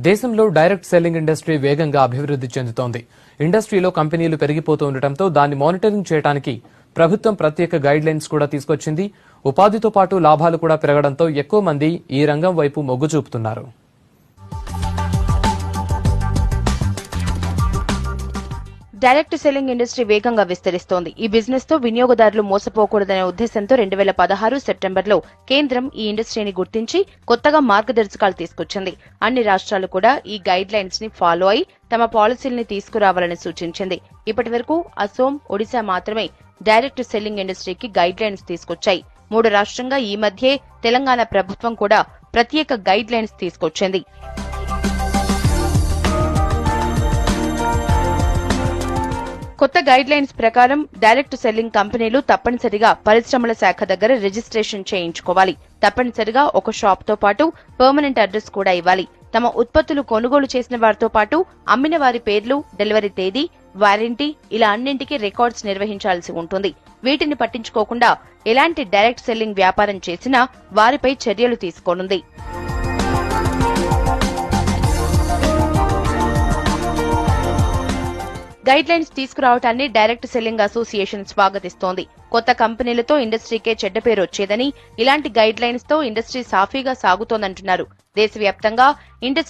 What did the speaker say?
దేశంలో direct selling industry వేగంగా అభివృద్ధి చెందుతోంది. ఇండస్ట్రీలో కంపెనీలు పెరిగిపోతూ ఉండటంతో దాన్ని మానిటరింగ్ చేయడానికి ప్రభుత్వం ప్రత్యేక గైడ్ లైన్స్ కూడా తీసుకొచ్చింది. ఉపాధితో పాటు లాభాలు కూడా పెరగడంతో ఎక్కువ మంది ఈ రంగం వైపు మొగ్గు చూపుతున్నారు. డైరెక్ట్ సెల్లింగ్ ఇండస్ట్రీ వేగంగా విస్తరిస్తోంది. ఈ బిజినెస్ తో వినియోగదారులు మోసపోకూడదనే ఉద్దేశంతో 2016 సెప్టెంబర్లో కేంద్రం ఈ ఇండస్ట్రీని గుర్తించి కొత్తగా మార్గదర్శకాలు తీసుకొచ్చింది. అన్ని రాష్ట్రాలు కూడా ఈ గైడ్ లైన్స్ ని ఫాలో అయి తమ పాలసీల్ని తీసుకురావాలని సూచించింది. ఇప్పటి వరకు అసోం, ఒడిశా మాత్రమే డైరెక్ట్ సెల్లింగ్ ఇండస్ట్రీకి గైడ్ లైన్స్ తీసుకొచ్చాయి. 3 రాష్ట్రంగా ఈ మధ్యే తెలంగాణ ప్రభుత్వం కూడా ప్రత్యేక గైడ్ లైన్స్ తీసుకొచ్చింది. కొత్త గైడ్ లైన్స్ ప్రకారం డైరెక్ట్ సెల్లింగ్ కంపెనీలు తప్పనిసరిగా పరిశ్రమల శాఖ దగ్గర రిజిస్ట్రేషన్ చేయించుకోవాలి. తప్పనిసరిగా ఒక షాప్ తో పాటు పర్మనెంట్ అడ్రస్ కూడా ఇవ్వాలి. తమ ఉత్పత్తులు కొనుగోలు చేసిన వారితో పాటు అమ్మిన వారి పేర్లు, డెలివరీ తేదీ, వారంటీ ఇలా అన్నింటికీ రికార్డ్స్ నిర్వహించాల్సి ఉంటుంది. వీటిని పట్టించుకోకుండా ఎలాంటి డైరెక్ట్ సెల్లింగ్ వ్యాపారం చేసినా వారిపై చర్యలు తీసుకోనుంది. గైడ్ లైన్స్ తీసుకురావటాన్ని డైరెక్ట్ సెల్లింగ్ అసోసియేషన్ స్వాగతిస్తోంది. కొత్త కంపెనీలతో ఇండస్ట్రీకే చెడ్డ పేరు వచ్చేదని, ఇలాంటి గైడ్ లైన్స్ తో ఇండస్ట్రీ సాఫీగా సాగుతోందంటున్నారు. దేశవ్యాప్తంగా ఇండస్ట్రీ